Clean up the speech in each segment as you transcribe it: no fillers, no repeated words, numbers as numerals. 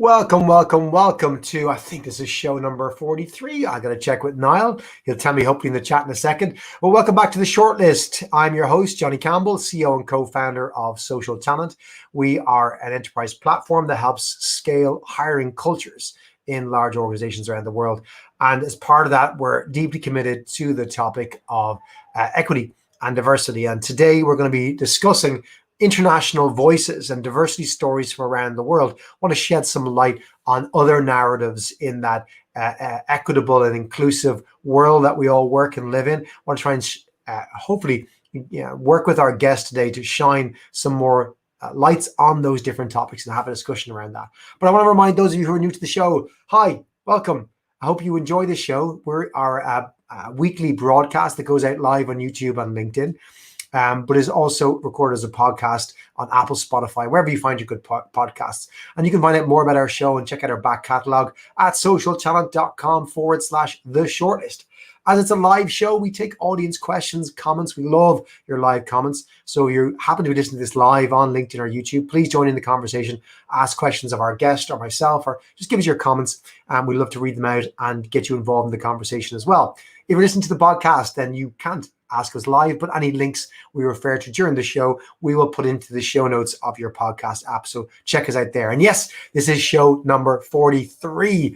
Welcome to, I think this is show number 43. I got to check with Niall. He'll tell me hopefully in the chat in a second. Well, welcome back to the shortlist. I'm your host, Johnny Campbell, CEO and co-founder of Social Talent. We are an enterprise platform that helps scale hiring cultures in large organizations around the world. And as part of that, we're deeply committed to the topic of equity and diversity. And today we're going to be discussing international voices and diversity stories from around the world. I want to shed some light on other narratives in that equitable and inclusive world that we all work and live in. I want to try and hopefully work with our guest today to shine some more lights on those different topics and have a discussion around that. But I want to remind those of you who are new to the show, hi, welcome. I hope you enjoy this show. We're our weekly broadcast that goes out live on YouTube and LinkedIn. But is also recorded as a podcast on Apple, Spotify, wherever you find your good podcasts. And you can find out more about our show and check out our back catalog at socialtalent.com/the shortlist. As it's a live show, we take audience questions, comments. We love your live comments. So if you happen to be listening to this live on LinkedIn or YouTube, please join in the conversation, ask questions of our guest or myself, or just give us your comments. We'd love to read them out and get you involved in the conversation as well. If you're listening to the podcast, then you can't ask us live, but any links we refer to during the show, we will put into the show notes of your podcast app. So check us out there. And yes, this is show number 43.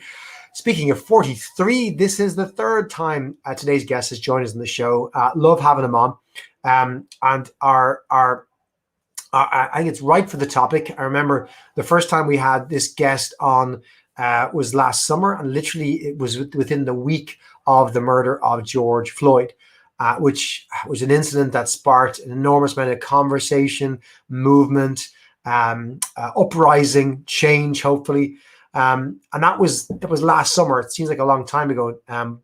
Speaking of 43, this is the third time today's guest has joined us in the show. Love having him on. And I think it's right for the topic. I remember the first time we had this guest on was last summer, and literally it was within the week of the murder of George Floyd. Which was an incident that sparked an enormous amount of conversation, movement, uprising, change, hopefully. And that was last summer. It seems like a long time ago,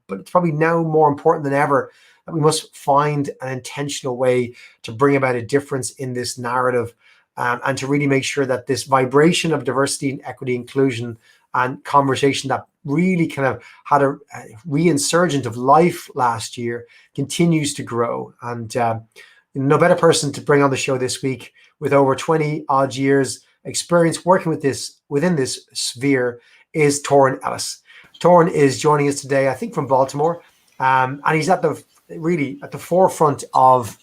but it's probably now more important than ever that we must find an intentional way to bring about a difference in this narrative and to really make sure that this vibration of diversity and equity, inclusion, and conversation that really kind of had a reinsurgent of life last year continues to grow. And no better person to bring on the show this week with over 20 odd years experience working with this within this sphere is Torin Ellis. Torin is joining us today, I think from Baltimore, and he's at the forefront of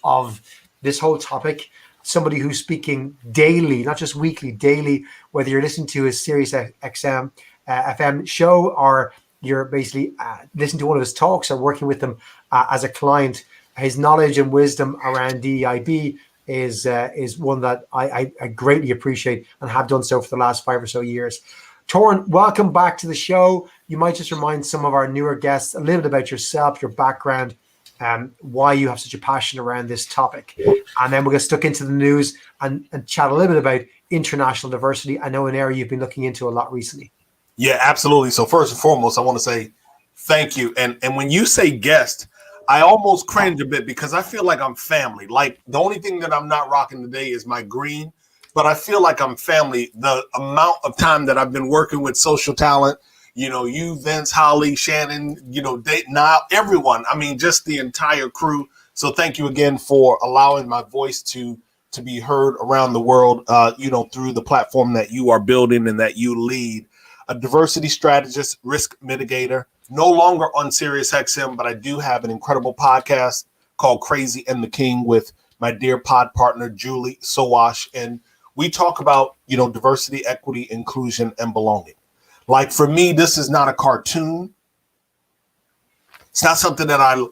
this whole topic. Somebody who's speaking daily, not just weekly, daily, whether you're listening to his Sirius XM FM show or you're basically listening to one of his talks or working with him as a client. His knowledge and wisdom around DEIB is one that I greatly appreciate and have done so for the last 5 or so years. Torin, welcome back to the show. You might just remind some of our newer guests a little bit about yourself, your background, why you have such a passion around this topic. And then we'll get stuck into the news and chat a little bit about international diversity. I know an area you've been looking into a lot recently. Yeah, absolutely. So first and foremost, I want to say thank you. And when you say guest, I almost cringe a bit because I feel like I'm family. Like the only thing that I'm not rocking today is my green, but I feel like I'm family. The amount of time that I've been working with Social Talent, you, Vince, Holly, Shannon, Niall, everyone. I mean, just the entire crew. So thank you again for allowing my voice to be heard around the world, through the platform that you are building and that you lead. A diversity strategist, risk mitigator, no longer on Sirius XM, but I do have an incredible podcast called Crazy and the King with my dear pod partner, Julie Sowash. And we talk about, diversity, equity, inclusion, and belonging. Like for me, this is not a cartoon. It's not something that I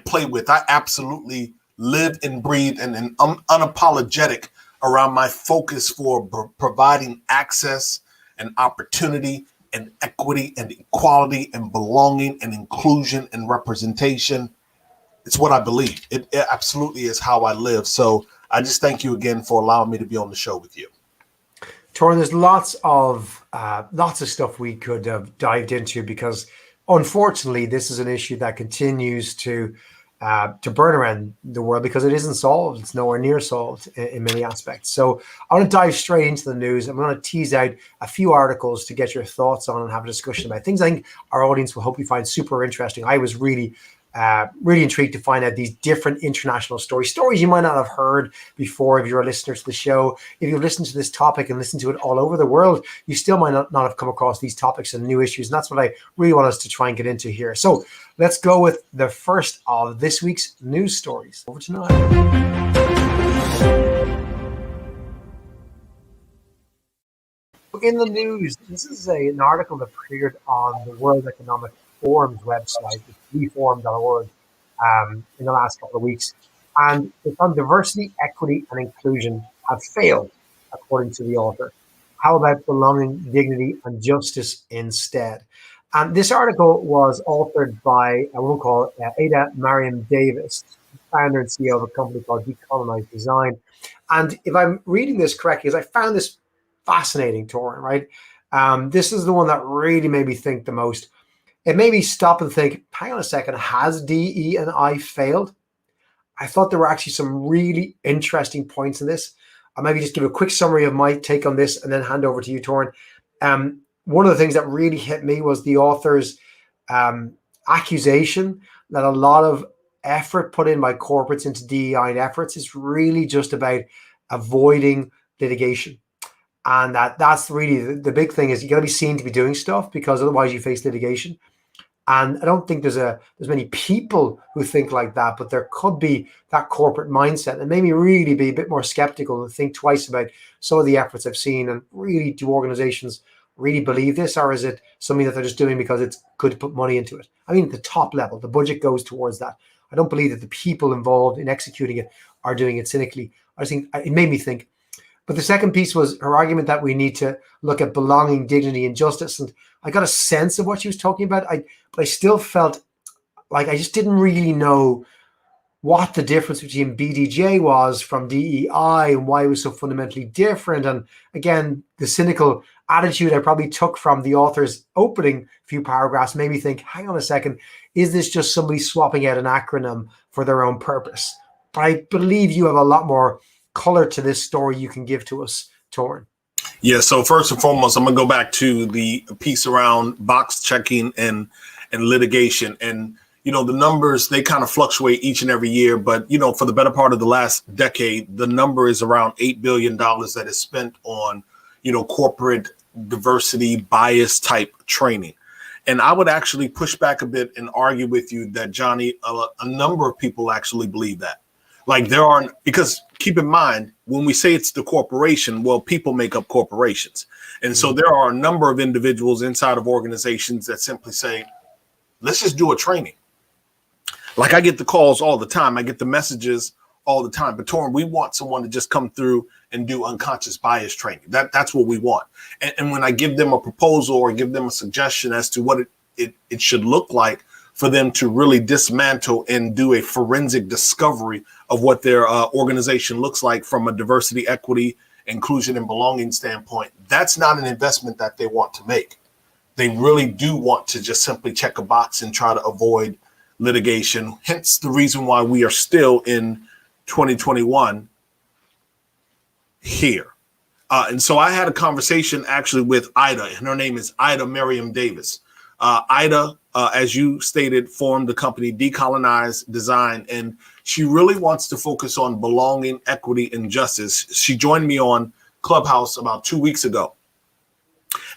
play with. I absolutely live and breathe and I'm unapologetic around my focus for providing access and opportunity and equity and equality and belonging and inclusion and representation. It's what I believe. It absolutely is how I live. So I just thank you again for allowing me to be on the show with you. Torin, there's lots of stuff we could have dived into because unfortunately this is an issue that continues to burn around the world because it isn't solved. It's nowhere near solved in many aspects. So I want to dive straight into the news. I'm going to tease out a few articles to get your thoughts on and have a discussion about things I think our audience will hopefully find super interesting. I was really Really intrigued to find out these different international stories you might not have heard before if you're a listener to the show. If you've listened to this topic and listened to it all over the world, you still might not have come across these topics and new issues. And that's what I really want us to try and get into here. So let's go with the first of this week's news stories. Over to Niall. In the news, this is an article that appeared on the World Economic Forum's website, reform.org, in the last couple of weeks. And it's on diversity, equity, and inclusion have failed, according to the author. How about belonging, dignity, and justice instead? And this article was authored by a woman called Ada Mariam Davis, founder and CEO of a company called Dehumanizing. And if I'm reading this correctly, because I found this fascinating, Torin, right? This is the one that really made me think the most. It made me stop and think, hang on a second, has DE&I failed? I thought there were actually some really interesting points in this. I'll maybe just give a quick summary of my take on this and then hand over to you, Torin. One of the things that really hit me was the author's accusation that a lot of effort put in by corporates into DEI efforts is really just about avoiding litigation. And that's really the big thing is you got to be seen to be doing stuff because otherwise you face litigation. And I don't think there's many people who think like that, but there could be that corporate mindset. It made me really be a bit more skeptical and think twice about some of the efforts I've seen. And really, do organizations really believe this, or is it something that they're just doing because it's good to put money into it? I mean, at the top level, the budget goes towards that. I don't believe that the people involved in executing it are doing it cynically. I think it made me think. But the second piece was her argument that we need to look at belonging, dignity, and justice. And I got a sense of what she was talking about. But I still felt like I just didn't really know what the difference between BDJ was from DEI and why it was so fundamentally different. And again, the cynical attitude I probably took from the author's opening few paragraphs made me think, hang on a second, is this just somebody swapping out an acronym for their own purpose? But I believe you have a lot more color to this story you can give to us, Torin. Yeah, so first and foremost, I'm going to go back to the piece around box checking and litigation. And, you know, the numbers, they kind of fluctuate each and every year. But, you know, for the better part of the last decade, the number is around $8 billion that is spent on, you know, corporate diversity bias type training. And I would actually push back a bit and argue with you that, Johnny, a number of people actually believe that. Like there are, because keep in mind, when we say it's the corporation, well, people make up corporations. And so there are a number of individuals inside of organizations that simply say, let's just do a training. Like I get the calls all the time. I get the messages all the time. But Torin, we want someone to just come through and do unconscious bias training. That's what we want. And when I give them a proposal or give them a suggestion as to what it should look like for them to really dismantle and do a forensic discovery of what their organization looks like from a diversity, equity, inclusion, and belonging standpoint, that's not an investment that they want to make. They really do want to just simply check a box and try to avoid litigation. Hence the reason why we are still in 2021 here. And so I had a conversation actually with Ida, and her name is Ida Mariam Davis. Ida, as you stated, formed the company Decolonize Design, and she really wants to focus on belonging, equity, and justice. She joined me on Clubhouse about 2 weeks ago.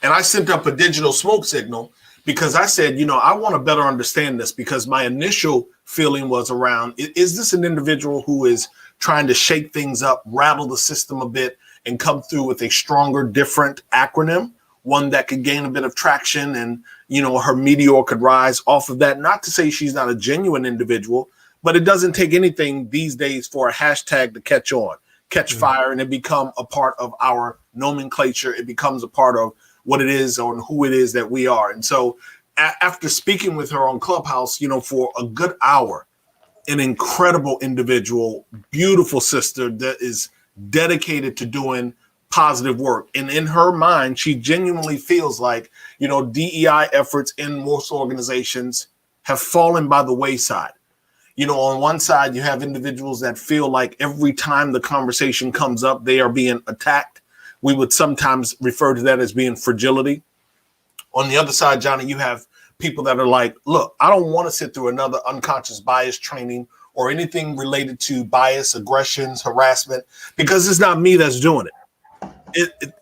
And I sent up a digital smoke signal because I said, you know, I want to better understand this because my initial feeling was around, is this an individual who is trying to shake things up, rattle the system a bit, and come through with a stronger, different acronym, one that could gain a bit of traction and, you know, her meteor could rise off of that. Not to say she's not a genuine individual, but it doesn't take anything these days for a hashtag to catch fire, and it become a part of our nomenclature. It becomes a part of what it is or who it is that we are. And so after speaking with her on Clubhouse, you know, for a good hour, an incredible individual, beautiful sister that is dedicated to doing positive work. And in her mind, she genuinely feels like, you know, DEI efforts in most organizations have fallen by the wayside. You know, on one side, you have individuals that feel like every time the conversation comes up, they are being attacked. We would sometimes refer to that as being fragility. On the other side, Johnny, you have people that are like, look, I don't want to sit through another unconscious bias training or anything related to bias, aggressions, harassment, because it's not me that's doing it.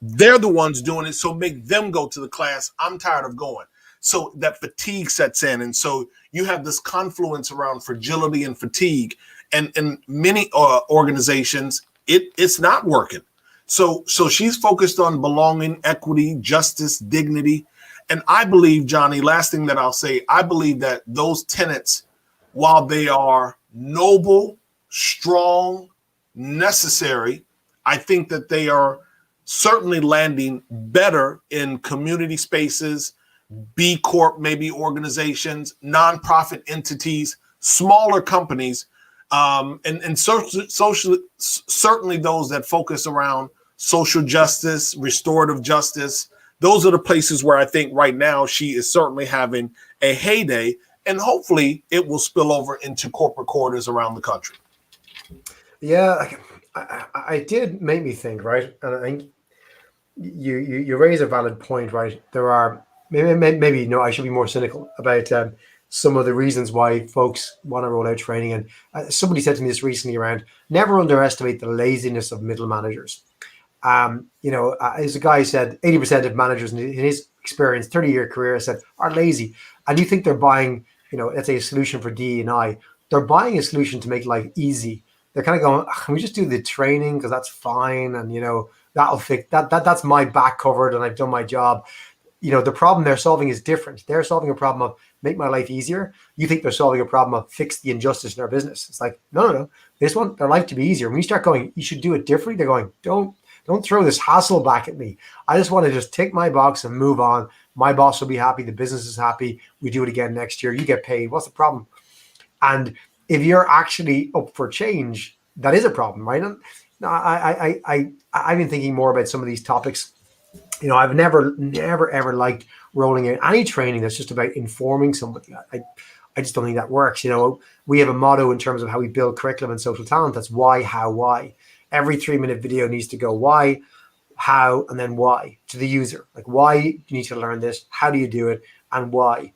They're the ones doing it. So make them go to the class. I'm tired of going. So that fatigue sets in. And so you have this confluence around fragility and fatigue. And in many organizations, it's not working. So she's focused on belonging, equity, justice, dignity. And I believe, Johnny, last thing that I'll say, I believe that those tenets, while they are noble, strong, necessary, I think that they are certainly landing better in community spaces, B Corp, maybe organizations, nonprofit entities, smaller companies, and certainly those that focus around social justice, restorative justice. Those are the places where I think right now she is certainly having a heyday, and hopefully it will spill over into corporate quarters around the country. Yeah, I did make me think, right? And I think you raise a valid point, right? There are maybe no, I should be more cynical about some of the reasons why folks want to roll out training. And somebody said to me this recently around, never underestimate the laziness of middle managers. As a guy said, 80% of managers in his experience, 30-year career, said are lazy. And you think they're buying, let's say a solution for DE&I. They're buying a solution to make life easy. They're kind of going, can we just do the training because that's fine, and that'll fix that. That's my back covered, and I've done my job. The problem they're solving is different. They're solving a problem of make my life easier. You think they're solving a problem of fix the injustice in our business. It's like, no. They just want their life to be easier. When you start going, you should do it differently. They're going, don't throw this hassle back at me. I just want to just tick my box and move on. My boss will be happy. The business is happy. We do it again next year. You get paid. What's the problem? And if you're actually up for change, that is a problem, right? And I've been thinking more about some of these topics. I've never ever liked rolling out any training that's just about informing somebody. I just don't think that works. We have a motto in terms of how we build curriculum and social talent. That's why, how, why. Every 3-minute video needs to go why, how, and then why to the user. Like, why do you need to learn this? How do you do it? And why?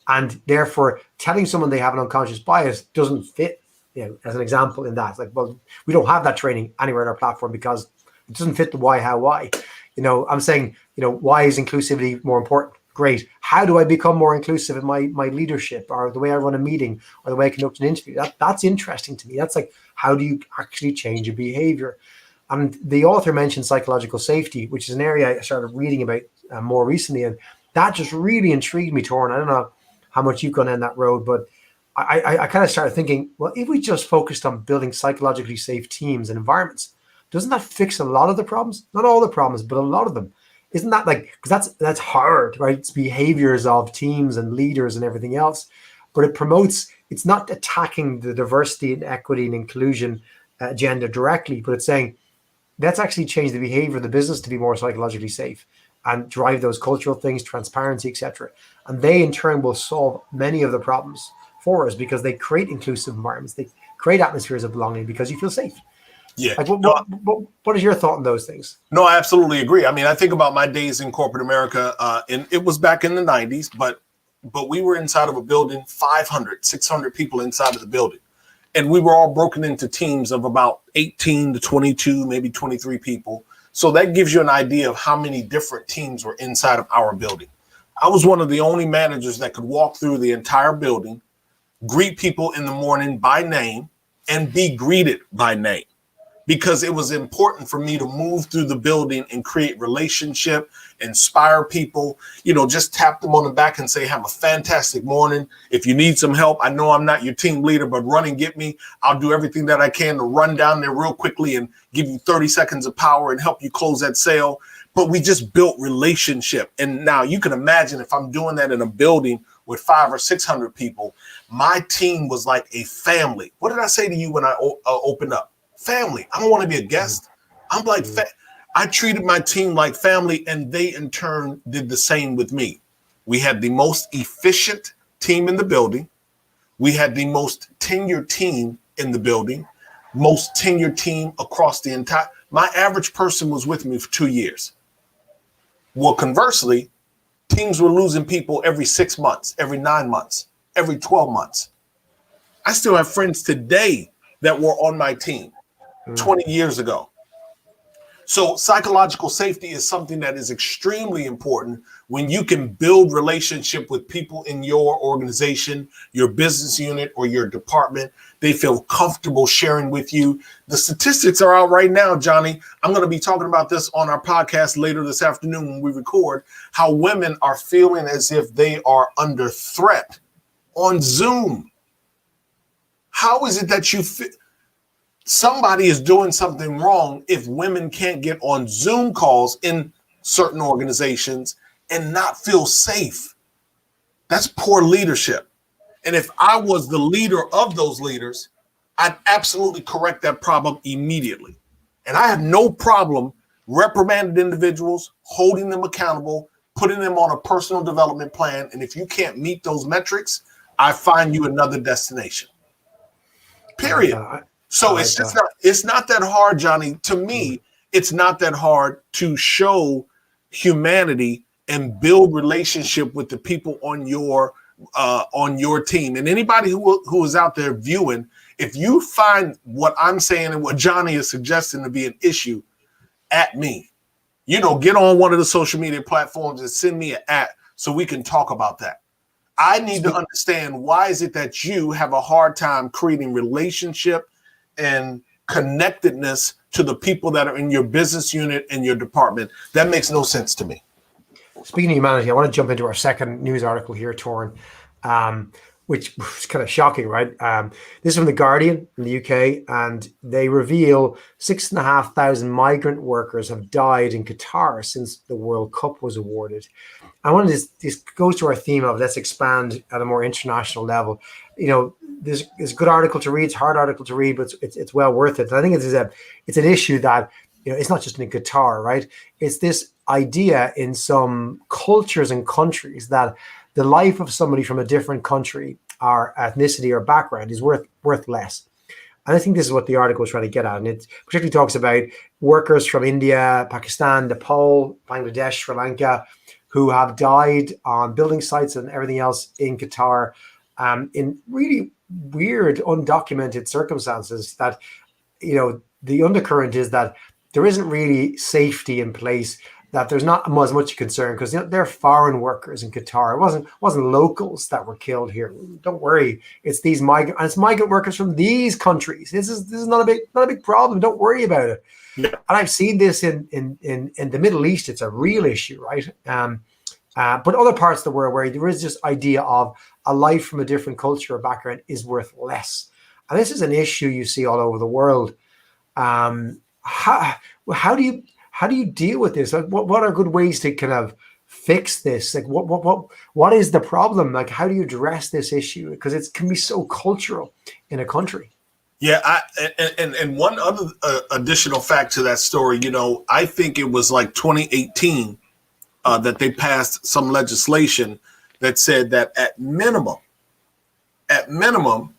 And therefore, telling someone they have an unconscious bias doesn't fit, as an example in that. It's like, well, we don't have that training anywhere in our platform because it doesn't fit the why, how, why. I'm saying, why is inclusivity more important? Great. How do I become more inclusive in my leadership, or the way I run a meeting, or the way I conduct an interview? That's interesting to me. That's like, how do you actually change a behavior? And the author mentioned psychological safety, which is an area I started reading about more recently. And that just really intrigued me, Torin. I don't know how much you've gone down that road, but I kind of started thinking, well, if we just focused on building psychologically safe teams and environments, doesn't that fix a lot of the problems? Not all the problems, but a lot of them. Isn't that because that's hard, right? It's behaviors of teams and leaders and everything else, but it promotes, it's not attacking the diversity and equity and inclusion agenda directly, but it's saying, let's actually change the behavior of the business to be more psychologically safe and drive those cultural things, transparency, etc. And they in turn will solve many of the problems for us because they create inclusive environments. They create atmospheres of belonging because you feel safe. Yeah. Like, what is your thought on those things? No, I absolutely agree. I mean, I think about my days in corporate America, and it was back in the 90s, but we were inside of a building, 500, 600 people inside of the building. And we were all broken into teams of about 18 to 22, maybe 23 people. So that gives you an idea of how many different teams were inside of our building. I was one of the only managers that could walk through the entire building, greet people in the morning by name, and be greeted by name, because it was important for me to move through the building and create relationship, inspire people, just tap them on the back and say, have a fantastic morning. If you need some help, I know I'm not your team leader, but run and get me. I'll do everything that I can to run down there real quickly and give you 30 seconds of power and help you close that sale. But we just built relationship. And now you can imagine if I'm doing that in a building with 500 or 600 people, my team was like a family. What did I say to you when I opened up? Family. I don't want to be a guest. I'm like, I treated my team like family, and they in turn did the same with me. We had the most efficient team in the building. We had the most tenured team in the building, most tenured team across the entire. My average person was with me for 2 years. Well, conversely, teams were losing people every 6 months, every 9 months, every 12 months. I still have friends today that were on my team 20 years ago. So psychological safety is something that is extremely important when you can build relationship with people in your organization, your business unit, or your department. They feel comfortable sharing with you. The statistics are out right now, Johnny. I'm going to be talking about this on our podcast later this afternoon when we record, how women are feeling as if they are under threat on Zoom. How is it that you feel? Somebody is doing something wrong if women can't get on Zoom calls in certain organizations and not feel safe. That's poor leadership. And if I was the leader of those leaders, I'd absolutely correct that problem immediately. And I have no problem reprimanding individuals, holding them accountable, putting them on a personal development plan. And if you can't meet those metrics, I find you another destination. Period. So it's not that hard, Johnny. To me, it's not that hard to show humanity and build relationship with the people on your team. And anybody who is out there viewing, if you find what I'm saying and what Johnny is suggesting to be an issue, at me. Get on one of the social media platforms and send me an @ so we can talk about that. I need to understand, why is it that you have a hard time creating relationship and connectedness to the people that are in your business unit and your department? That makes no sense to me. Speaking of humanity, I want to jump into our second news article here, Torin, which was kind of shocking, right? This is from The Guardian in the UK, and they reveal 6,500 migrant workers have died in Qatar since the World Cup was awarded. I wanted this goes to our theme of let's expand at a more international level. It's a good article to read. It's a hard article to read, but it's well worth it. And I think it's an issue that it's not just in Qatar, right? It's this idea in some cultures and countries that the life of somebody from a different country or ethnicity or background is worth less. And I think this is what the article is trying to get at. And it particularly talks about workers from India, Pakistan, Nepal, Bangladesh, Sri Lanka, who have died on building sites and everything else in Qatar in really weird, undocumented circumstances. That, the undercurrent is that there isn't really safety in place, that there's not as much concern because they're foreign workers in Qatar. It wasn't locals that were killed here. Don't worry, it's these migrant workers from these countries. This is not a big problem. Don't worry about it. Yeah. And I've seen this in the Middle East. It's a real issue, right? But other parts of the world where there is this idea of a life from a different culture or background is worth less. And this is an issue you see all over the world. How do you deal with this? Like, what are good ways to kind of fix this? Like, what is the problem? Like, how do you address this issue? Because it can be so cultural in a country. Yeah, and one other additional fact to that story, I think it was like 2018 that they passed some legislation that said that at minimum,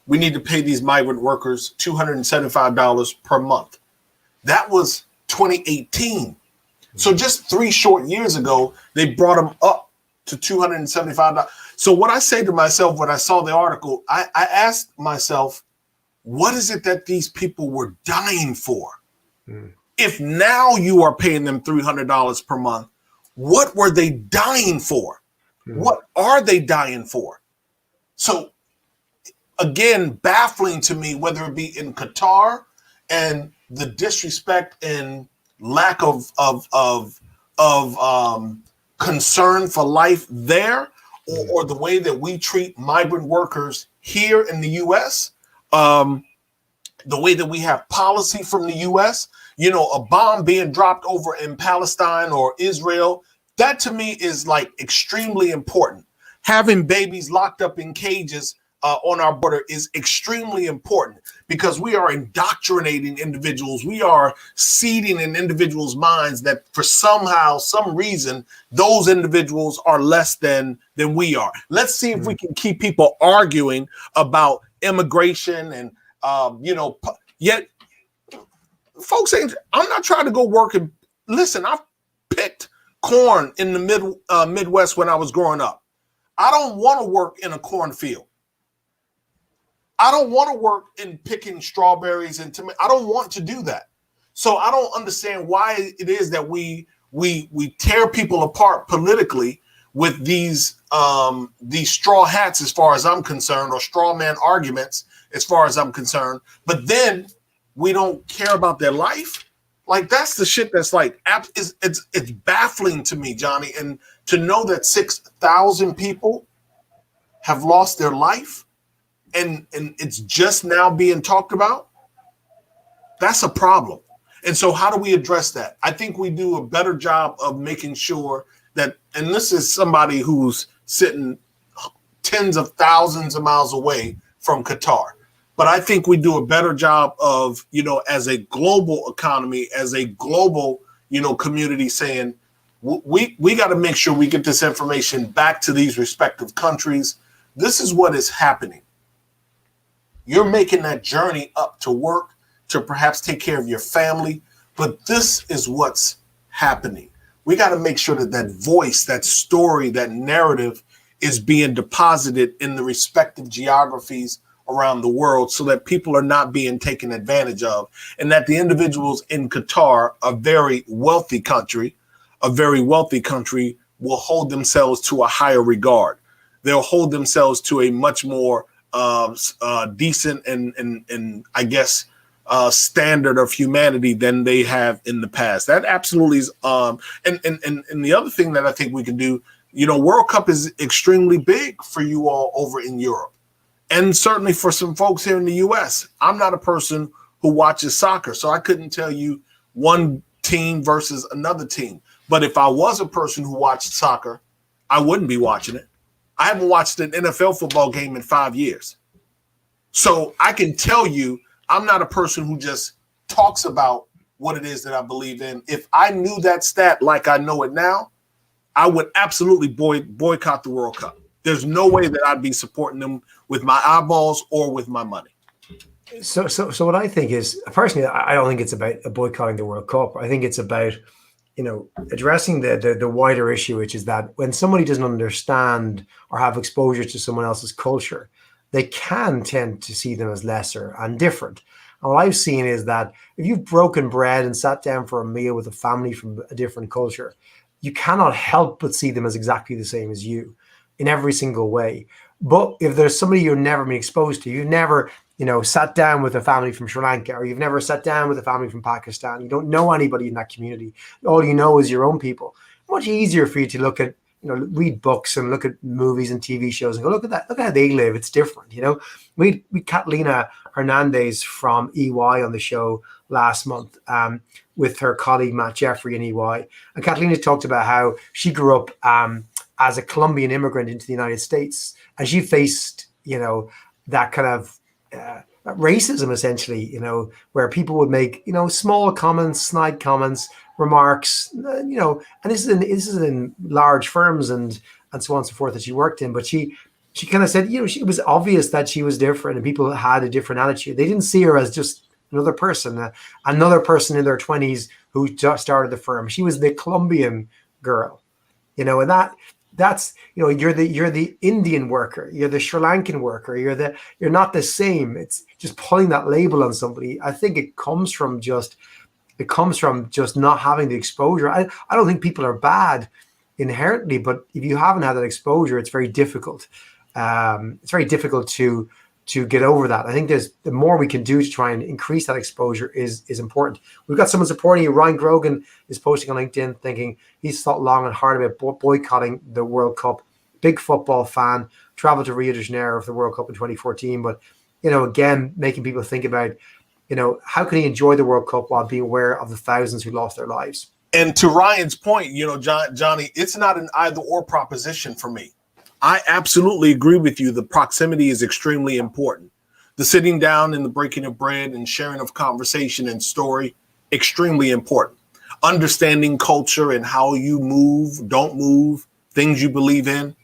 we need to pay these migrant workers $275 per month. That was 2018. So just 3 short years ago, they brought them up to $275. So what I say to myself when I saw the article, I asked myself, what is it that these people were dying for? If now you are paying them $300 per month, what were they dying for? What are they dying for? So again, baffling to me, whether it be in Qatar and the disrespect and lack of concern for life there, or the way that we treat migrant workers here in the U.S., the way that we have policy from the U.S., a bomb being dropped over in Palestine or Israel, that to me is like extremely important. Having babies locked up in cages on our border is extremely important because we are indoctrinating individuals. We are seeding in individuals' minds that for some reason, those individuals are less than we are. Let's see if we can keep people arguing about immigration and, yet folks saying, I'm not trying to go work and listen, I've picked corn in the Midwest when I was growing up. I don't want to work in a cornfield. I don't want to work in picking strawberries and tomatoes. I don't want to do that. So I don't understand why it is that we tear people apart politically with these straw hats, as far as I'm concerned, or straw man arguments, as far as I'm concerned. But then we don't care about their life. Like, that's the shit that's like, it's baffling to me, Johnny. And to know that 6,000 people have lost their life and it's just now being talked about, that's a problem. And so how do we address that? I think we do a better job of making sure that, and this is somebody who's sitting tens of thousands of miles away from Qatar, but I think we do a better job of, as a global economy, as a global, community, saying we got to make sure we get this information back to these respective countries. This is what is happening. You're making that journey up to work, to perhaps take care of your family, but this is what's happening. We got to make sure that that voice, that story, that narrative is being deposited in the respective geographies around the world, so that people are not being taken advantage of, and that the individuals in Qatar, a very wealthy country, will hold themselves to a higher regard. They'll hold themselves to a much more decent and I guess standard of humanity than they have in the past. That absolutely is. And the other thing that I think we can do, World Cup is extremely big for you all over in Europe. And certainly for some folks here in the U.S. I'm not a person who watches soccer, so I couldn't tell you one team versus another team. But if I was a person who watched soccer, I wouldn't be watching it. I haven't watched an NFL football game in 5 years. So I can tell you, I'm not a person who just talks about what it is that I believe in. If I knew that stat like I know it now, I would absolutely boycott the World Cup. There's no way that I'd be supporting them with my eyeballs or with my money. So what I think is, personally, I don't think it's about boycotting the World Cup. I think it's about, addressing the wider issue, which is that when somebody doesn't understand or have exposure to someone else's culture, they can tend to see them as lesser and different. And what I've seen is that if you've broken bread and sat down for a meal with a family from a different culture, you cannot help but see them as exactly the same as you in every single way. But if there's somebody you've never been exposed to, you've never, sat down with a family from Sri Lanka, or you've never sat down with a family from Pakistan, you don't know anybody in that community, all you know is your own people. Much easier for you to look at, read books and look at movies and TV shows and go, look at that, look how they live. It's different. We Catalina Hernandez from EY on the show last month with her colleague Matt Jeffrey in EY. And Catalina talked about how she grew up as a Colombian immigrant into the United States, and she faced, that kind of racism, essentially, where people would make, small comments, snide comments, remarks, and this is in large firms and so on and so forth that she worked in. But she kind of said, it was obvious that she was different and people had a different attitude. They didn't see her as just another person in their 20s who just started the firm. She was the Colombian girl, and that's you're the Indian worker, you're the Sri Lankan worker, you're not the same. It's just pulling that label on somebody. I think it comes from just not having the exposure. I don't think people are bad inherently, but if you haven't had that exposure, it's very difficult. It's very difficult to get over that. I think the more we can do to try and increase that exposure is important. We've got someone supporting you. Ryan Grogan is posting on LinkedIn thinking he's thought long and hard about boycotting the World Cup. Big football fan, traveled to Rio de Janeiro for the World Cup in 2014. But, again, making people think about, how can he enjoy the World Cup while being aware of the thousands who lost their lives? And to Ryan's point, Johnny, it's not an either or proposition for me. I absolutely agree with you. The proximity is extremely important. The sitting down and the breaking of bread and sharing of conversation and story, extremely important. Understanding culture and how you move, don't move, things you believe in,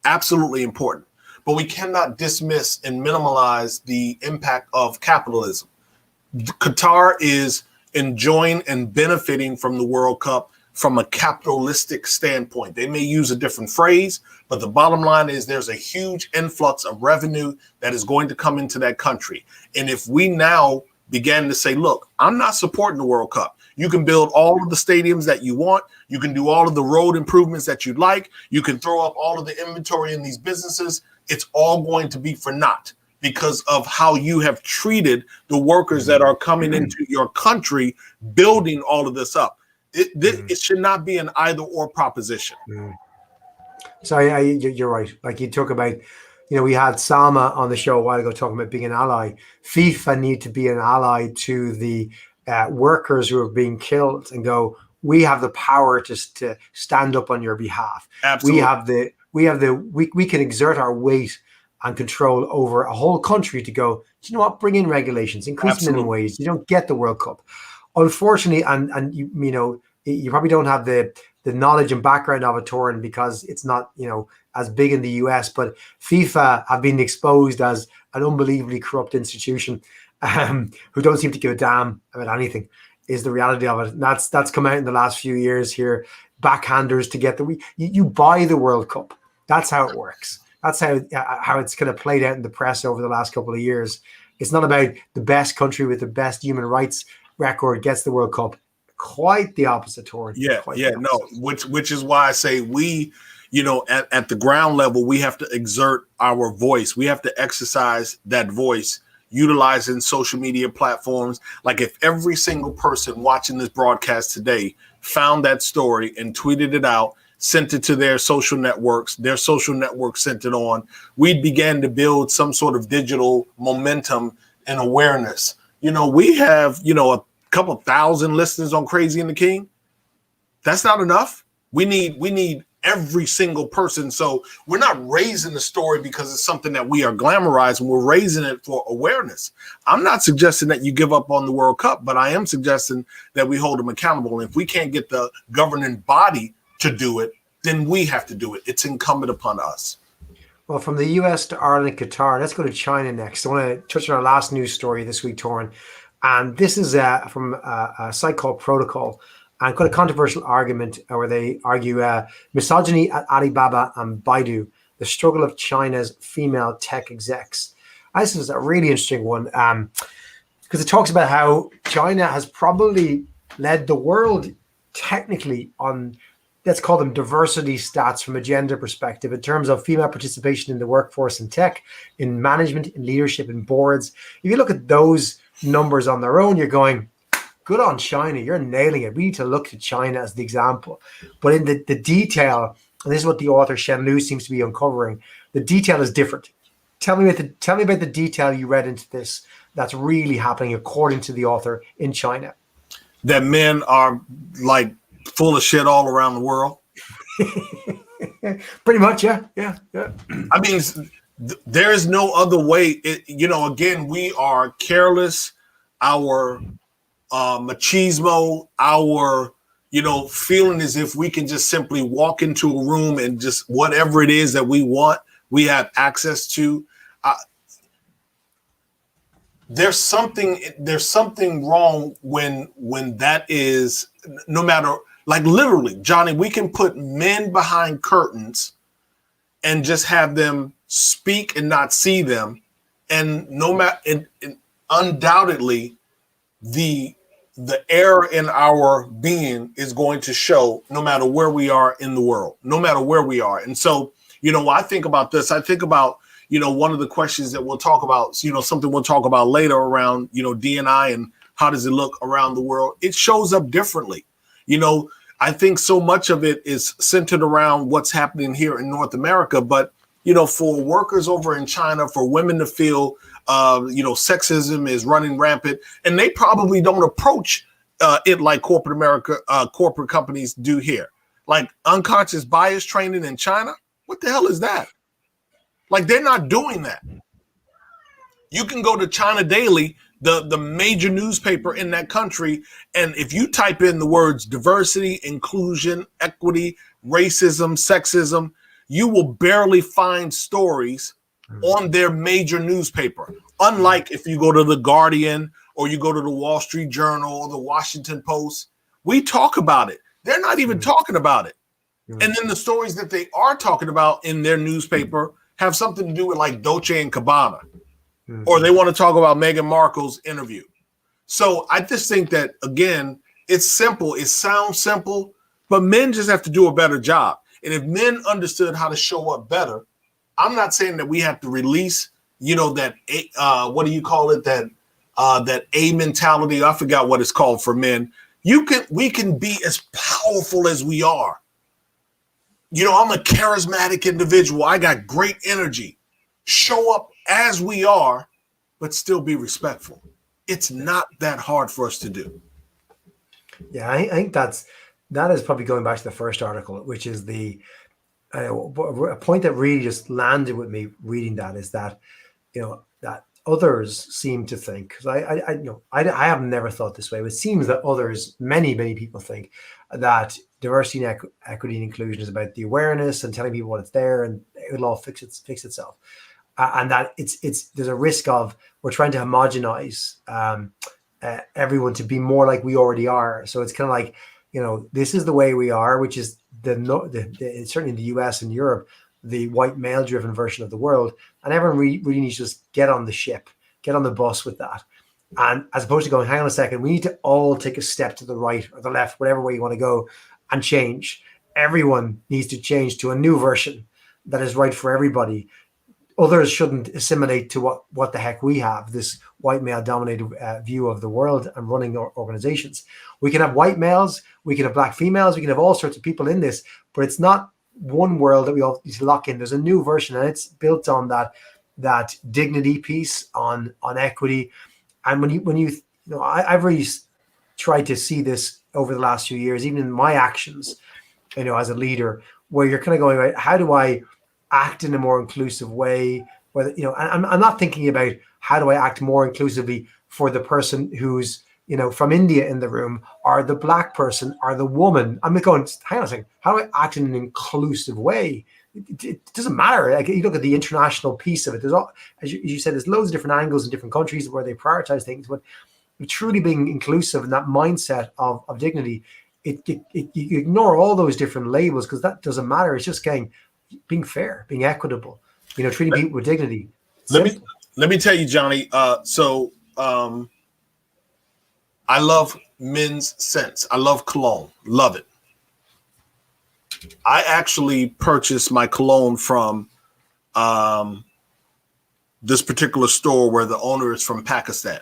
absolutely important. But we cannot dismiss and minimize the impact of capitalism. Qatar is enjoying and benefiting from the World Cup from a capitalistic standpoint. They may use a different phrase, but the bottom line is there's a huge influx of revenue that is going to come into that country. And if we now began to say, look, I'm not supporting the World Cup. You can build all of the stadiums that you want. You can do all of the road improvements that you'd like. You can throw up all of the inventory in these businesses. It's all going to be for naught because of how you have treated the workers that are coming into your country, building all of this up. It should not be an either or proposition. So you're right. Like you talk about, we had Salma on the show a while ago talking about being an ally. FIFA need to be an ally to the workers who are being killed and go, we have the power to stand up on your behalf. Absolutely. We can exert our weight and control over a whole country to go, do you know what, bring in regulations, increase minimum wage. You don't get the World Cup. Unfortunately, and you probably don't have the knowledge and background of it, Torin, because it's not, as big in the US, but FIFA have been exposed as an unbelievably corrupt institution who don't seem to give a damn about anything, is the reality of it. And that's come out in the last few years here. Backhanders to get you buy the World Cup. That's how it works. That's how it's kind of played out in the press over the last couple of years. It's not about the best country with the best human rights record gets the World Cup. Quite the opposite, Torin. Which is why I say we, at the ground level, we have to exert our voice. We have to exercise that voice, utilizing social media platforms. Like if every single person watching this broadcast today found that story and tweeted it out, sent it to their social networks sent it on, we'd begin to build some sort of digital momentum and awareness. We have, a couple thousand listeners on Crazy and the King. That's not enough. We need every single person. So we're not raising the story because it's something that we are glamorizing. We're raising it for awareness. I'm not suggesting that you give up on the World Cup, but I am suggesting that we hold them accountable. And if we can't get the governing body to do it, then we have to do it. It's incumbent upon us. Well, from the US to Ireland, Qatar, let's go to China next. I want to touch on our last news story this week, Torin. And this is from a site called Protocol, and quite a controversial argument where they argue misogyny at Alibaba and Baidu, the struggle of China's female tech execs. This is a really interesting one because it talks about how China has probably led the world technically on, let's call them diversity stats from a gender perspective in terms of female participation in the workforce in tech, in management, in leadership, in boards. If you look at those numbers on their own, you're going, good on China, you're nailing it. We need to look to China as the example. But in the detail, and this is what the author Shen Liu seems to be uncovering, the detail is different. Tell me about the detail you read into this that's really happening according to the author in China. That men are like full of shit all around the world. Pretty much, yeah. I mean, there is no other way. Again, we are careless. Our machismo, our feeling as if we can just simply walk into a room and just whatever it is that we want, we have access to. There's something wrong when that is, no matter, like literally, Johnny, we can put men behind curtains and just have them speak and not see them, and no matter, and undoubtedly the error in our being is going to show no matter where we are in the world, no matter where we are. And so, I think about this. I think about, one of the questions that we'll talk about, something we'll talk about later around, D&I and how does it look around the world? It shows up differently. I think so much of it is centered around what's happening here in North America, but for workers over in China, for women to feel, sexism is running rampant, and they probably don't approach it like corporate companies do here. Like unconscious bias training in China. What the hell is that? Like they're not doing that. You can go to China Daily, the major newspaper in that country, and if you type in the words diversity, inclusion, equity, racism, sexism, you will barely find stories on their major newspaper. Unlike if you go to The Guardian or you go to the Wall Street Journal or the Washington Post, we talk about it. They're not even talking about it. Mm. And then the stories that they are talking about in their newspaper have something to do with like Dolce and Gabbana, or they want to talk about Meghan Markle's interview. So I just think that, again, it's simple. It sounds simple, but men just have to do a better job. And if men understood how to show up better, I'm not saying that we have to release, that what do you call it? That A mentality. I forgot what it's called for men. We can be as powerful as we are. I'm a charismatic individual. I got great energy. Show up as we are, but still be respectful. It's not that hard for us to do. Yeah, I think that is probably going back to the first article, which is a point that really just landed with me reading that, is that, that others seem to think, because I have never thought this way, but it seems that others, many people think that diversity and equity and inclusion is about the awareness and telling people what it's there and it'll all fix itself. And that there's a risk of we're trying to homogenize everyone to be more like we already are. So it's kind of like, this is the way we are, which is certainly in the US and Europe, the white male driven version of the world. And everyone really needs to just get on the ship, get on the bus with that. And as opposed to going, hang on a second, we need to all take a step to the right or the left, whatever way you want to go, and change. Everyone needs to change to a new version that is right for everybody. Others shouldn't assimilate to what the heck we have, this white male dominated view of the world and running organizations. We can have white males, we can have black females, we can have all sorts of people in this, but it's not one world that we all need to lock in. There's a new version, and it's built on that dignity piece, on equity. And I've really tried to see this over the last few years, even in my actions, as a leader, where you're kind of going, right, how do I act in a more inclusive way? Whether, I'm not thinking about how do I act more inclusively for the person who's, from India in the room, or the black person, or the woman. I'm going, hang on a second, how do I act in an inclusive way? It doesn't matter. Like, you look at the international piece of it. There's all, as you said, there's loads of different angles in different countries where they prioritize things, but truly being inclusive and that mindset of dignity, you ignore all those different labels, because that doesn't matter. It's just being fair, being equitable, treating people with dignity. Let me tell you, Johnny. I love men's scents. I love cologne. Love it. I actually purchased my cologne from this particular store where the owner is from Pakistan.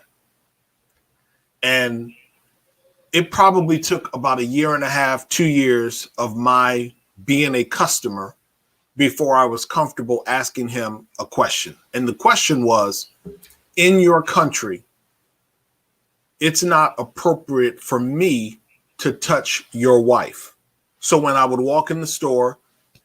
And it probably took about 1.5 years, 2 years of my being a customer before I was comfortable asking him a question. And the question was, in your country, it's not appropriate for me to touch your wife. So when I would walk in the store,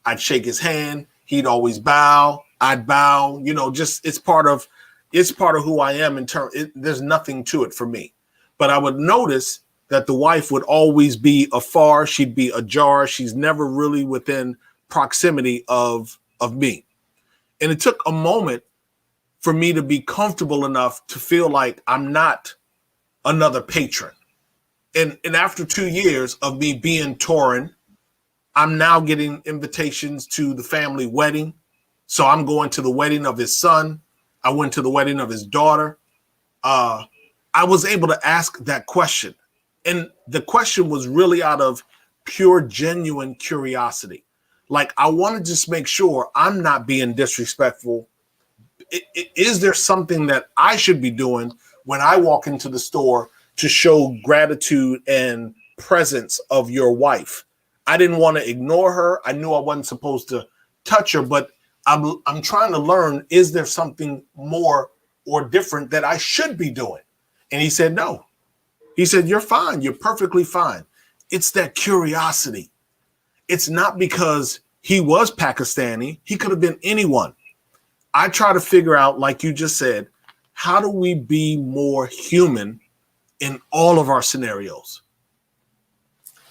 I'd shake his hand. He'd always bow. I'd bow. Just it's part of who I am. There's nothing to it for me. But I would notice that the wife would always be afar. She'd be ajar. She's never really within proximity of me. And it took a moment for me to be comfortable enough to feel like I'm not another patron. And after 2 years of me being Torin, I'm now getting invitations to the family wedding. So I'm going to the wedding of his son. I went to the wedding of his daughter. I was able to ask that question. And the question was really out of pure, genuine curiosity. Like, I want to just make sure I'm not being disrespectful. Is there something that I should be doing when I walk into the store to show gratitude and presence of your wife? I didn't want to ignore her. I knew I wasn't supposed to touch her, but I'm trying to learn, is there something more or different that I should be doing? And he said, no. He said, you're fine. You're perfectly fine. It's that curiosity. It's not because he was Pakistani. He could have been anyone. I try to figure out, like you just said, how do we be more human in all of our scenarios?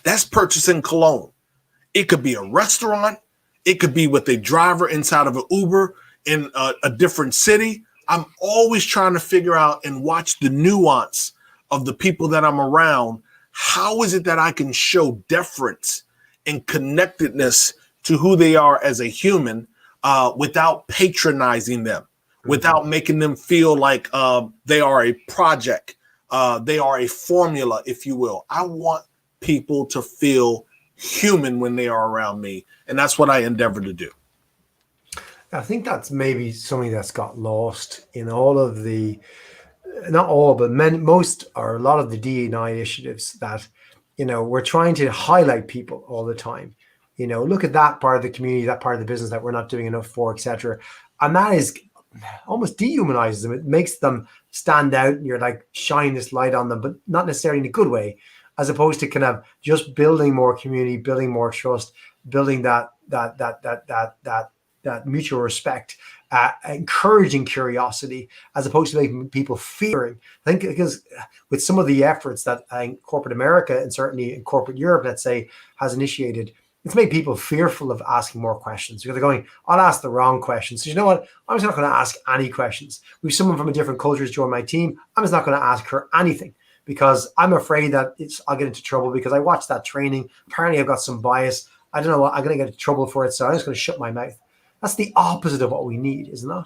That's purchasing cologne. It could be a restaurant. It could be with a driver inside of an Uber in a different city. I'm always trying to figure out and watch the nuance of the people that I'm around. how is it that I can show deference and connectedness to who they are as a human without patronizing them, without making them feel like they are a project, they are a formula, if you will. I want people to feel human when they are around me, and that's what I endeavor to do. I think that's maybe something that's got lost in all of the, not all, but most or a lot of the DE&I initiatives that, we're trying to highlight people all the time. Look at that part of the community, that part of the business that we're not doing enough for, etc. And that is almost dehumanizes them. It makes them stand out, and you're like shining this light on them, but not necessarily in a good way, as opposed to kind of just building more community, building more trust, building that mutual respect, encouraging curiosity, as opposed to making people fearing. I think because with some of the efforts that corporate America and certainly in corporate Europe, let's say, has initiated, it's made people fearful of asking more questions because they're going, I'll ask the wrong questions. So you know what? I'm just not going to ask any questions. We've someone from a different culture to join my team. I'm just not going to ask her anything because I'm afraid that I'll get into trouble because I watched that training. Apparently I've got some bias. I don't know what I'm going to get into trouble for it. So I'm just going to shut my mouth. That's the opposite of what we need, isn't it?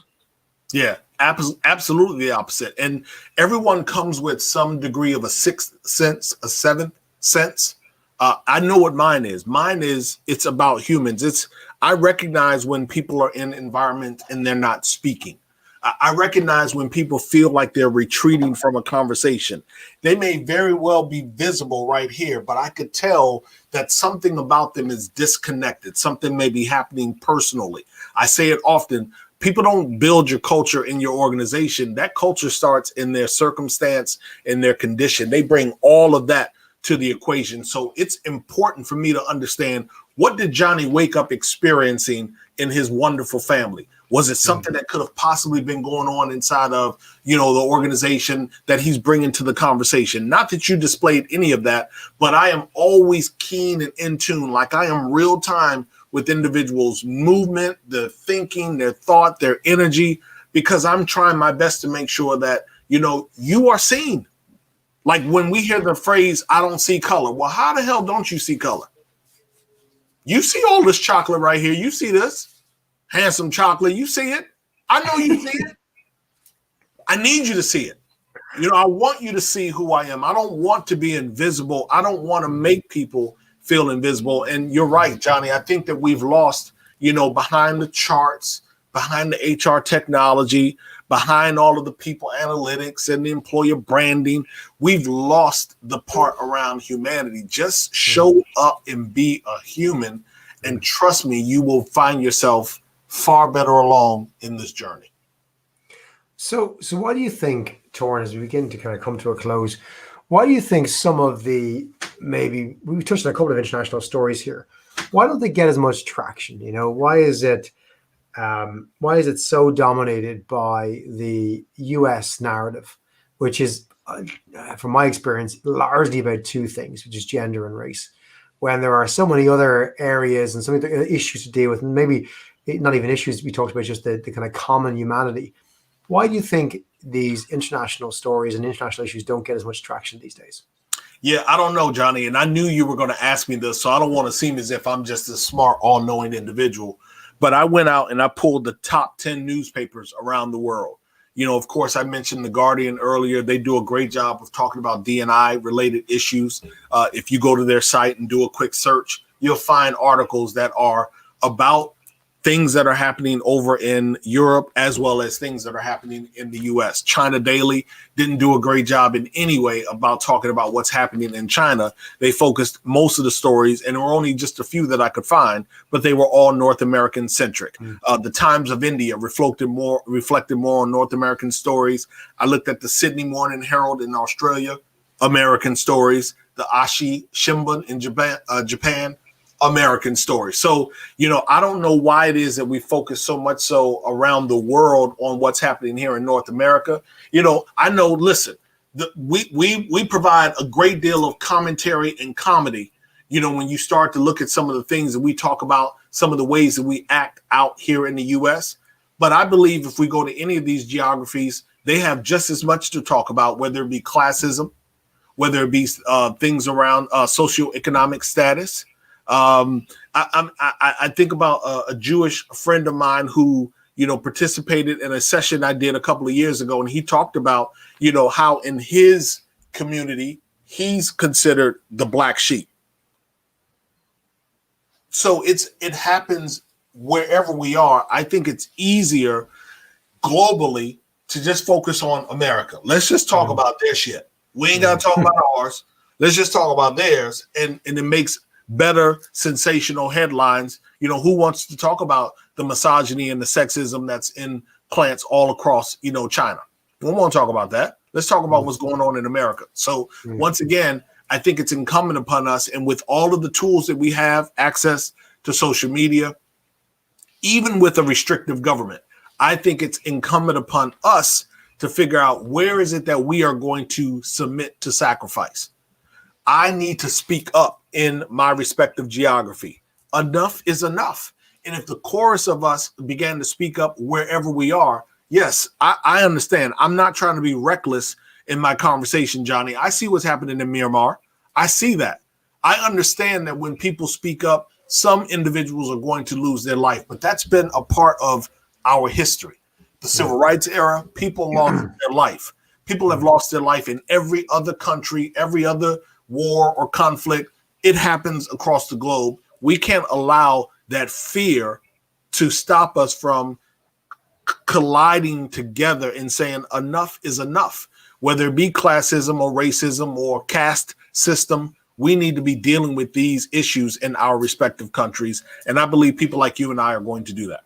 Yeah, absolutely the opposite. And everyone comes with some degree of a sixth sense, a seventh sense. I know what mine is. Mine is, it's about humans. I recognize when people are in environment and they're not speaking. I recognize when people feel like they're retreating from a conversation. They may very well be visible right here, but I could tell that something about them is disconnected. Something may be happening personally. I say it often. People don't build your culture in your organization. That culture starts in their circumstance, in their condition. They bring all of that to the equation. So it's important for me to understand, what did Johnny wake up experiencing in his wonderful family? Was it something that could have possibly been going on inside of, the organization that he's bringing to the conversation? Not that you displayed any of that, but I am always keen and in tune, like I am real time with individuals' movement, their thinking, their thought, their energy, because I'm trying my best to make sure that, you are seen. Like when we hear the phrase, I don't see color. Well, how the hell don't you see color? You see all this chocolate right here. You see this handsome chocolate. You see it. I know you see it. I need you to see it. I want you to see who I am. I don't want to be invisible. I don't want to make people feel invisible. And you're right, Johnny. I think that we've lost, behind the charts, behind the HR technology, behind all of the people analytics and the employer branding, we've lost the part around humanity. Just show up and be a human. And trust me, you will find yourself far better along in this journey. So what do you think, Torin, as we begin to kind of come to a close, why do you think some of the, maybe we've touched on a couple of international stories here, why don't they get as much traction? Why is it so dominated by the US narrative, which is, from my experience, largely about two things, which is gender and race, when there are so many other areas and so many other issues to deal with, and maybe not even issues we talked about, just the kind of common humanity. Why do you think these international stories and international issues don't get as much traction these days? Yeah, I don't know, Johnny. And I knew you were going to ask me this, so I don't want to seem as if I'm just a smart, all-knowing individual. But I went out and I pulled the top 10 newspapers around the world. Of course, I mentioned The Guardian earlier. They do a great job of talking about D&I related issues. If you go to their site and do a quick search, you'll find articles that are about things that are happening over in Europe, as well as things that are happening in the US. China Daily didn't do a great job in any way about talking about what's happening in China. They focused most of the stories, and there were only just a few that I could find, but they were all North American centric. The Times of India reflected more on North American stories. I looked at the Sydney Morning Herald in Australia, American stories. The Asahi Shimbun in Japan, American story. So, I don't know why it is that we focus so much so around the world on what's happening here in North America. I know, listen, we provide a great deal of commentary and comedy, when you start to look at some of the things that we talk about, some of the ways that we act out here in the US. But I believe if we go to any of these geographies, they have just as much to talk about, whether it be classism, whether it be things around socioeconomic status. I think about a Jewish friend of mine who, participated in a session I did a couple of years ago, and he talked about, how in his community he's considered the black sheep. So it happens wherever we are. I think it's easier globally to just focus on America. Let's just talk about their shit. We ain't got to talk about ours. Let's just talk about theirs. And it makes better sensational headlines. Who wants to talk about the misogyny and the sexism that's in plants all across, China? We don't want to talk about that. Let's talk about what's going on in America. So once again, I think it's incumbent upon us, and with all of the tools that we have, access to social media, even with a restrictive government, I think it's incumbent upon us to figure out where is it that we are going to submit to sacrifice. I need to speak up in my respective geography. Enough is enough. And if the chorus of us began to speak up wherever we are, yes, I understand. I'm not trying to be reckless in my conversation, Johnny. I see what's happening in Myanmar. I see that. I understand that when people speak up, some individuals are going to lose their life, but that's been a part of our history. The civil rights era, people lost their life. People have lost their life in every other country, every other war or conflict. It happens across the globe. We can't allow that fear to stop us from colliding together and saying enough is enough. Whether it be classism or racism or caste system, we need to be dealing with these issues in our respective countries. And I believe people like you and I are going to do that.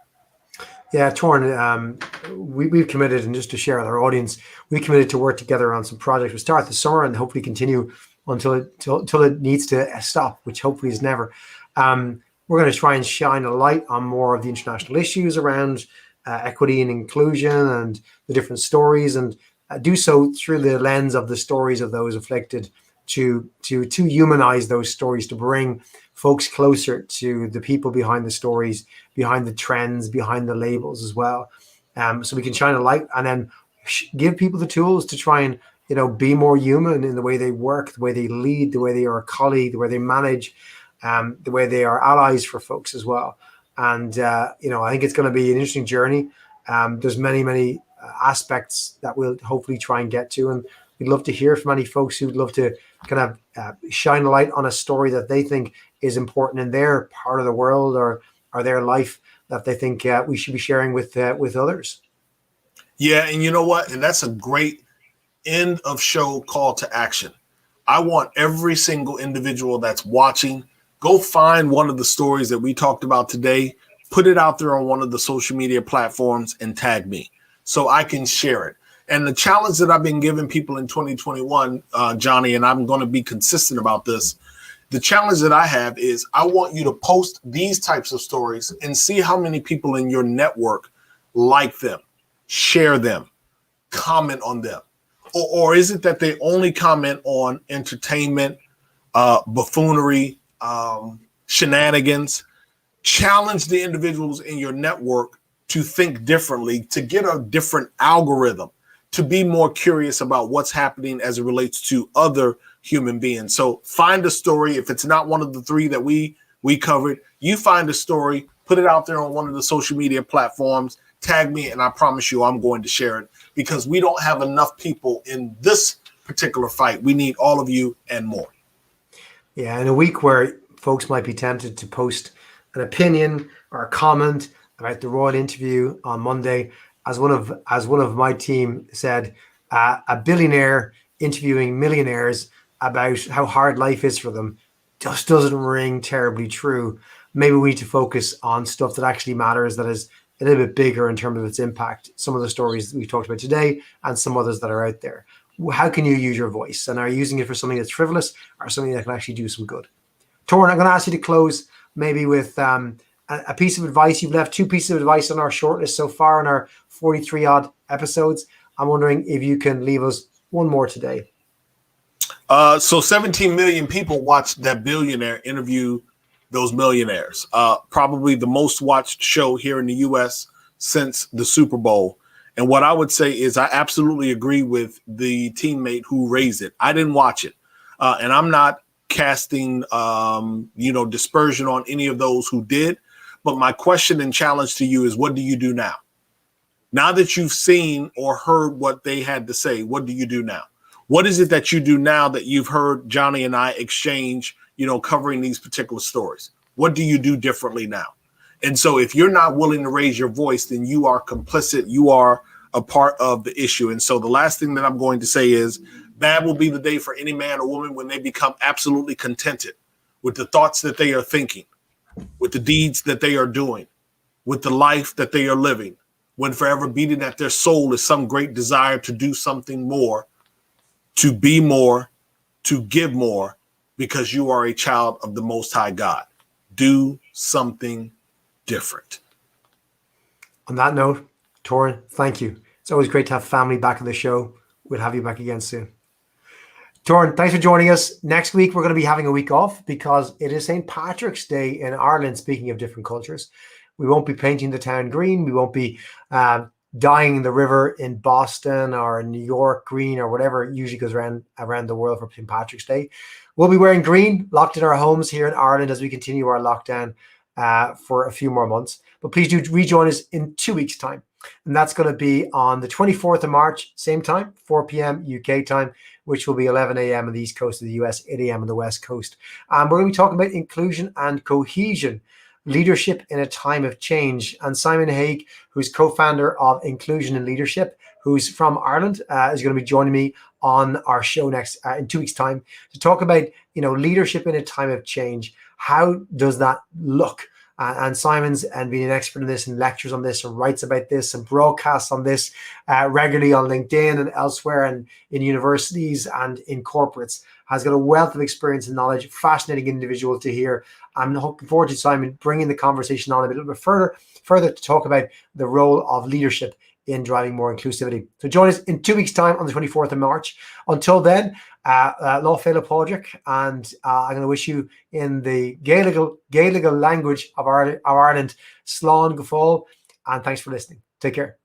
Yeah, Torin, we've committed, and just to share with our audience, we committed to work together on some projects. We start this summer and hopefully continue until it needs to stop, which hopefully is never. We're going to try and shine a light on more of the international issues around equity and inclusion and the different stories, and do so through the lens of the stories of those afflicted, to humanize those stories, to bring folks closer to the people behind the stories, behind the trends, behind the labels as well. So we can shine a light and then give people the tools to try and, be more human in the way they work, the way they lead, the way they are a colleague, the way they manage, the way they are allies for folks as well. And, I think it's going to be an interesting journey. There's many aspects that we'll hopefully try and get to. And we'd love to hear from any folks who'd love to kind of shine a light on a story that they think is important in their part of the world or their life that they think we should be sharing with others. Yeah, and you know what? And that's a great end of show call to action. I want every single individual that's watching, go find one of the stories that we talked about today, put it out there on one of the social media platforms and tag me so I can share it. And the challenge that I've been giving people in 2021, Johnny, and I'm going to be consistent about this. The challenge that I have is I want you to post these types of stories and see how many people in your network like them, share them, comment on them. Or is it that they only comment on entertainment, buffoonery, shenanigans? Challenge the individuals in your network to think differently, to get a different algorithm, to be more curious about what's happening as it relates to other human beings. So find a story. If it's not one of the three that we covered, you find a story, put it out there on one of the social media platforms, tag me, and I promise you I'm going to share it, because we don't have enough people in this particular fight. We need all of you and more. Yeah, in a week where folks might be tempted to post an opinion or a comment about the Royal interview on Monday, as one of my team said, a billionaire interviewing millionaires about how hard life is for them just doesn't ring terribly true. Maybe we need to focus on stuff that actually matters, that is a little bit bigger in terms of its impact. Some of the stories that we talked about today and some others that are out there. How can you use your voice? And are you using it for something that's frivolous or something that can actually do some good? Torin, I'm going to ask you to close maybe with a piece of advice. You've left 2 pieces of advice on our shortlist so far in our 43 odd episodes. I'm wondering if you can leave us one more today. So 17 million people watched that billionaire interview those millionaires. Probably the most watched show here in the U.S. since the Super Bowl. And what I would say is I absolutely agree with the teammate who raised it. I didn't watch it. And I'm not casting, dispersion on any of those who did. But my question and challenge to you is, what do you do now? Now that you've seen or heard what they had to say, what do you do now? What is it that you do now that you've heard Johnny and I exchange, covering these particular stories? What do you do differently now? And so if you're not willing to raise your voice, then you are complicit. You are a part of the issue. And so the last thing that I'm going to say is, bad will be the day for any man or woman when they become absolutely contented with the thoughts that they are thinking, with the deeds that they are doing, with the life that they are living, when forever beating at their soul is some great desire to do something more, to be more, to give more, because you are a child of the Most High God. Do something different. On that note, Torin, thank you. It's always great to have family back on the show. We'll have you back again soon. Torin, thanks for joining us. Next week, we're going to be having a week off because it is St. Patrick's Day in Ireland, speaking of different cultures. We won't be painting the town green. We won't be dyeing the river in Boston or in New York green or whatever it usually goes around the world for St. Patrick's Day. We'll be wearing green, locked in our homes here in Ireland as we continue our lockdown for a few more months. But please do rejoin us in 2 weeks' time. And that's going to be on the 24th of March, same time, 4 p.m. UK time, which will be 11 a.m. on the East Coast of the US, 8 a.m. on the West Coast. We're going to be talking about inclusion and cohesion, leadership in a time of change. And Simon Haig, who's co-founder of Inclusion and Leadership, who's from Ireland, is going to be joining me on our show next in 2 weeks' time to talk about, leadership in a time of change. How does that look? And Simon's and being an expert in this and lectures on this and writes about this and broadcasts on this regularly on LinkedIn and elsewhere and in universities and in corporates, has got a wealth of experience and knowledge, fascinating individual to hear. I'm looking forward to Simon bringing the conversation on a little bit further to talk about the role of leadership in driving more inclusivity. So join us in 2 weeks' time on the 24th of March. Until then, Lá Féile Pádraig, and I'm going to wish you in the Gaelic language of Ireland, Slán go fóill, and thanks for listening. Take care.